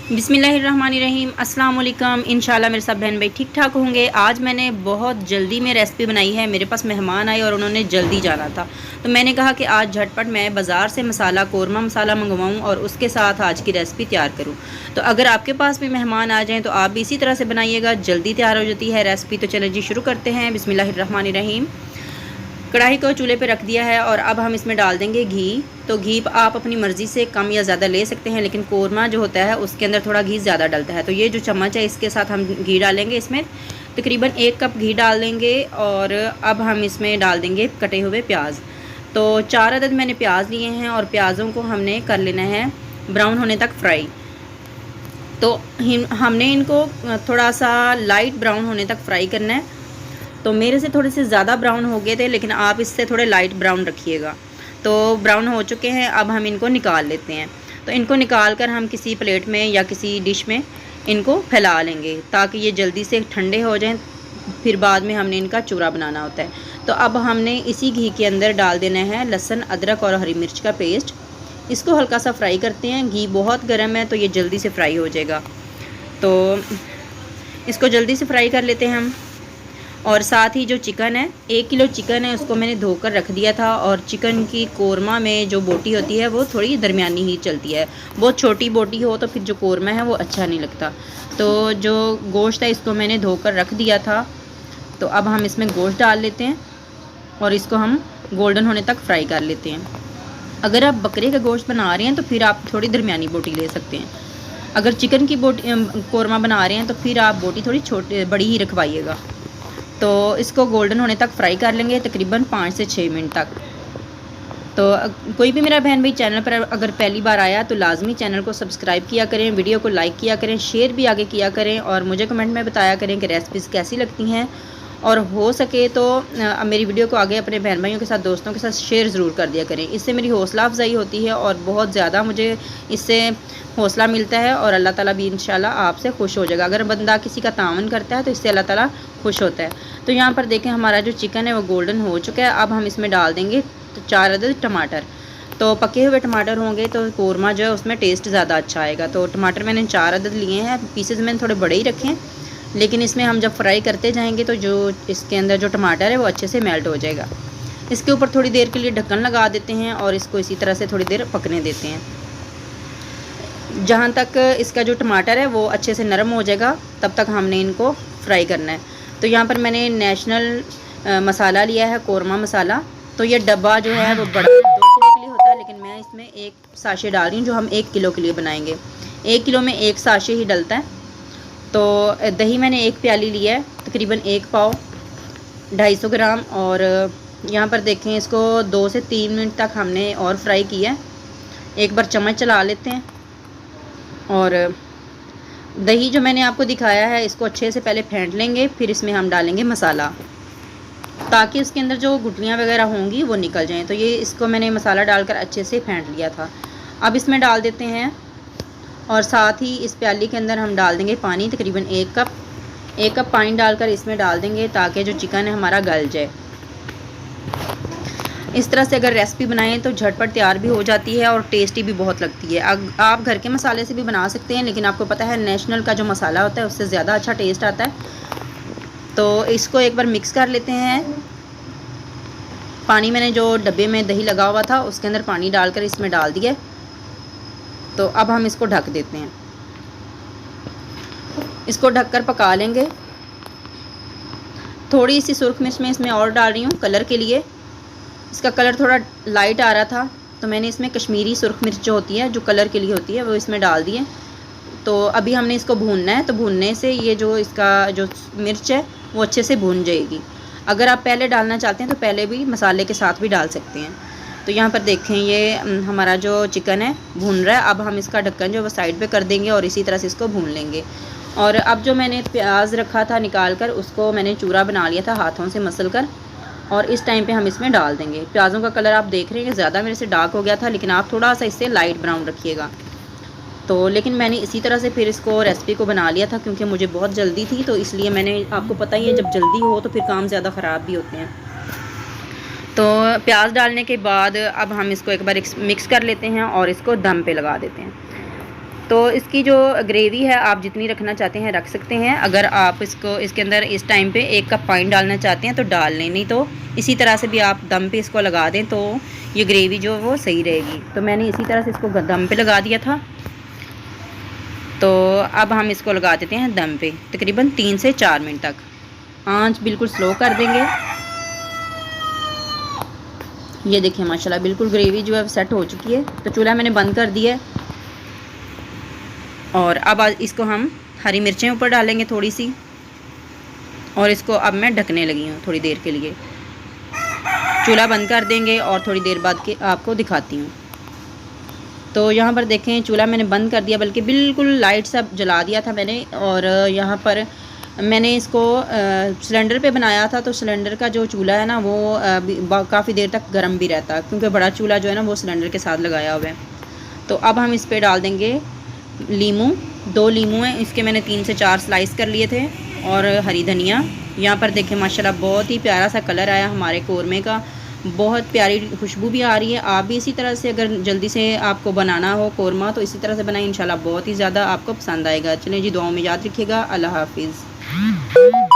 बिस्मिल्लाहिर्रहमानिर्रहीम। अस्सलाम वालेकुम। इंशाल्लाह मेरे सब बहन भाई ठीक ठाक होंगे। आज मैंने बहुत जल्दी में रेसिपी बनाई है। मेरे पास मेहमान आए और उन्होंने जल्दी जाना था, तो मैंने कहा कि आज झटपट मैं बाज़ार से मसाला कौरमा मसाला मंगवाऊँ और उसके साथ आज की रेसिपी तैयार करूँ। तो अगर आपके पास भी मेहमान आ जाएँ तो आप भी इसी तरह से बनाइएगा, जल्दी तैयार हो जाती है रेसिपी। तो चलें जी शुरू करते हैं। बिस्मिल्लाहिर्रहमानिर्रहीम। कढ़ाई को चूल्हे पे रख दिया है और अब हम इसमें डाल देंगे घी। तो घी आप अपनी मर्ज़ी से कम या ज़्यादा ले सकते हैं, लेकिन कौरमा जो होता है उसके अंदर थोड़ा घी ज़्यादा डलता है। तो ये जो चम्मच है इसके साथ हम घी डालेंगे। इसमें तकरीबन 1 कप घी डाल देंगे और अब हम इसमें डाल देंगे कटे हुए प्याज। तो 4 अदद मैंने प्याज लिए हैं और प्याज़ों को हमने कर लेना है ब्राउन होने तक फ्राई। तो हमने इनको थोड़ा सा लाइट ब्राउन होने तक फ्राई करना है। तो मेरे से थोड़े से ज़्यादा ब्राउन हो गए थे, लेकिन आप इससे थोड़े लाइट ब्राउन रखिएगा। तो ब्राउन हो चुके हैं, अब हम इनको निकाल लेते हैं। तो इनको निकाल कर हम किसी प्लेट में या किसी डिश में इनको फैला लेंगे ताकि ये जल्दी से ठंडे हो जाएं। फिर बाद में हमने इनका चूरा बनाना होता है। तो अब हमने इसी घी के अंदर डाल देना है लहसुन, अदरक और हरी मिर्च का पेस्ट। इसको हल्का सा फ्राई करते हैं। घी बहुत गर्म है तो ये जल्दी से फ्राई हो जाएगा। तो इसको जल्दी से फ्राई कर लेते हैं हम। और साथ ही जो चिकन है, 1 किलो चिकन है, उसको मैंने धोकर रख दिया था। और चिकन की कौरमा में जो बोटी होती है वो थोड़ी दरमियानी ही चलती है। बहुत छोटी बोटी हो तो फिर जो कौरमा है वो अच्छा नहीं लगता। तो जो गोश्त है इसको मैंने धोकर रख दिया था। तो अब हम इसमें गोश्त डाल लेते हैं और इसको हम गोल्डन होने तक फ्राई कर लेते हैं। अगर आप बकरे का गोश्त बना रहे हैं तो फिर आप थोड़ी दरमियानी बोटी ले सकते हैं। अगर चिकन की बोटी कौरमा बना रहे हैं तो फिर आप बोटी थोड़ी बड़ी ही रखवाइएगा। तो इसको गोल्डन होने तक फ्राई कर लेंगे तकरीबन 5 से 6 मिनट तक। तो कोई भी मेरा बहन भाई चैनल पर अगर पहली बार आया तो लाजमी चैनल को सब्सक्राइब किया करें, वीडियो को लाइक किया करें, शेयर भी आगे किया करें और मुझे कमेंट में बताया करें कि रेसिपीज़ कैसी लगती हैं। और हो सके तो मेरी वीडियो को आगे अपने बहन भाइयों के साथ, दोस्तों के साथ शेयर ज़रूर कर दिया करें। इससे मेरी हौसला अफजाई होती है और बहुत ज़्यादा मुझे इससे हौसला मिलता है और अल्लाह ताला भी इंशाल्लाह आपसे खुश हो जाएगा। अगर बंदा किसी का तावन करता है तो इससे अल्लाह ताला खुश होता है। तो यहाँ पर देखें हमारा जो चिकन है वो गोल्डन हो चुका है। अब हम इसमें डाल देंगे 4 अदद टमाटर। तो पके हुए टमाटर होंगे तो कौरमा जो है उसमें टेस्ट ज़्यादा अच्छा आएगा। तो टमाटर मैंने 4 अदद लिए हैं। पीसेज मैंने थोड़े बड़े ही रखे हैं, लेकिन इसमें हम जब फ्राई करते जाएंगे तो जो इसके अंदर जो टमाटर है वो अच्छे से मेल्ट हो जाएगा। इसके ऊपर थोड़ी देर के लिए ढक्कन लगा देते हैं और इसको इसी तरह से थोड़ी देर पकने देते हैं। जहाँ तक इसका जो टमाटर है वो अच्छे से नरम हो जाएगा तब तक हमने इनको फ्राई करना है। तो यहाँ पर मैंने नेशनल मसाला लिया है, कौरमा मसाला। तो ये डब्बा जो है वो बड़ा 2 किलो के लिए होता है, लेकिन मैं इसमें 1 साशे डाल रही हूँ जो हम 1 किलो के लिए बनाएंगे। 1 किलो में 1 साशे ही डलता है। तो दही मैंने 1 प्याली लिया है, तकरीबन 1 पाव 250 ग्राम। और यहाँ पर देखें इसको 2 से 3 मिनट तक हमने और फ्राई किया है। एक बार चम्मच चला लेते हैं और दही जो मैंने आपको दिखाया है इसको अच्छे से पहले फेंट लेंगे, फिर इसमें हम डालेंगे मसाला ताकि उसके अंदर जो गुठलियाँ वगैरह होंगी वो निकल जाएं। तो ये इसको मैंने मसाला डालकर अच्छे से फेंट लिया था। अब इसमें डाल देते हैं और साथ ही इस प्याली के अंदर हम डाल देंगे पानी, तकरीबन 1 कप पानी डालकर इसमें डाल देंगे ताकि जो चिकन है हमारा गल जाए। इस तरह से अगर रेसिपी बनाएं तो झटपट तैयार भी हो जाती है और टेस्टी भी बहुत लगती है। आप घर के मसाले से भी बना सकते हैं, लेकिन आपको पता है नेशनल का जो मसाला होता है उससे ज़्यादा अच्छा टेस्ट आता है। तो इसको एक बार मिक्स कर लेते हैं। पानी मैंने जो डब्बे में दही लगा हुआ था उसके अंदर पानी डालकर इसमें डाल दिया। तो अब हम इसको ढक देते हैं। इसको ढककर पका लेंगे। थोड़ी सी सुर्ख मिर्च मैं इसमें और डाल रही हूँ कलर के लिए। इसका कलर थोड़ा लाइट आ रहा था तो मैंने इसमें कश्मीरी सुर्ख मिर्च जो होती है, जो कलर के लिए होती है, वो इसमें डाल दिए। तो अभी हमने इसको भूनना है। तो भूनने से ये जो इसका जो मिर्च है वो अच्छे से भून जाएगी। अगर आप पहले डालना चाहते हैं तो पहले भी मसाले के साथ भी डाल सकते हैं। तो यहाँ पर देखें ये हमारा जो चिकन है भून रहा है। अब हम इसका ढक्कन जो है वो साइड पे कर देंगे और इसी तरह से इसको भून लेंगे। और अब जो मैंने प्याज रखा था निकाल कर उसको मैंने चूरा बना लिया था हाथों से मसल कर, और इस टाइम पे हम इसमें डाल देंगे। प्याज़ों का कलर आप देख रहे हैं कि ज़्यादा मेरे से डार्क हो गया था, लेकिन आप थोड़ा सा इससे लाइट ब्राउन रखिएगा। तो लेकिन मैंने इसी तरह से फिर इसको रेसिपी को बना लिया था क्योंकि मुझे बहुत जल्दी थी। तो इसलिए मैंने, आपको पता ही है जब जल्दी हो तो फिर काम ज़्यादा ख़राब भी होते हैं। तो प्याज डालने के बाद अब हम इसको एक बार मिक्स कर लेते हैं और इसको दम पे लगा देते हैं। तो इसकी जो ग्रेवी है आप जितनी रखना चाहते हैं रख सकते हैं। अगर आप इसको इसके अंदर इस टाइम पे 1 कप पानी डालना चाहते हैं तो डाल लें, नहीं तो इसी तरह से भी आप दम पे इसको लगा दें तो ये ग्रेवी जो वो सही रहेगी। तो मैंने इसी तरह से इसको दम पे लगा दिया था। तो अब हम इसको लगा देते हैं दम पे तकरीबन 3 से 4 मिनट तक। आंच बिल्कुल स्लो कर देंगे। ये देखिए माशाल्लाह बिल्कुल ग्रेवी जो है सेट हो चुकी है। तो चूल्हा मैंने बंद कर दिया है और अब इसको हम हरी मिर्चें ऊपर डालेंगे थोड़ी सी, और इसको अब मैं ढकने लगी हूँ थोड़ी देर के लिए। चूल्हा बंद कर देंगे और थोड़ी देर बाद के आपको दिखाती हूँ। तो यहाँ पर देखें चूल्हा मैंने बंद कर दिया, बल्कि बिल्कुल लाइट सा जला दिया था मैंने। और यहाँ पर मैंने इसको सिलेंडर पे बनाया था, तो सिलेंडर का जो चूल्हा है ना वो काफ़ी देर तक गर्म भी रहता है, क्योंकि बड़ा चूल्हा जो है ना वो सिलेंडर के साथ लगाया हुआ है। तो अब हम इस पर डाल देंगे लीमू। 2 लीमू हैं, इसके मैंने 3 से 4 स्लाइस कर लिए थे, और हरी धनिया। यहाँ पर देखें माशाल्लाह बहुत ही प्यारा सा कलर आया हमारे कोरमे का, बहुत प्यारी खुशबू भी आ रही है। आप भी इसी तरह से अगर जल्दी से आपको बनाना हो कोरमा तो इसी तरह से बनाएं, इंशाल्लाह बहुत ही ज़्यादा आपको पसंद आएगा। चलें जी, दुआओं में याद रखिएगा। अल्लाह हाफिज़।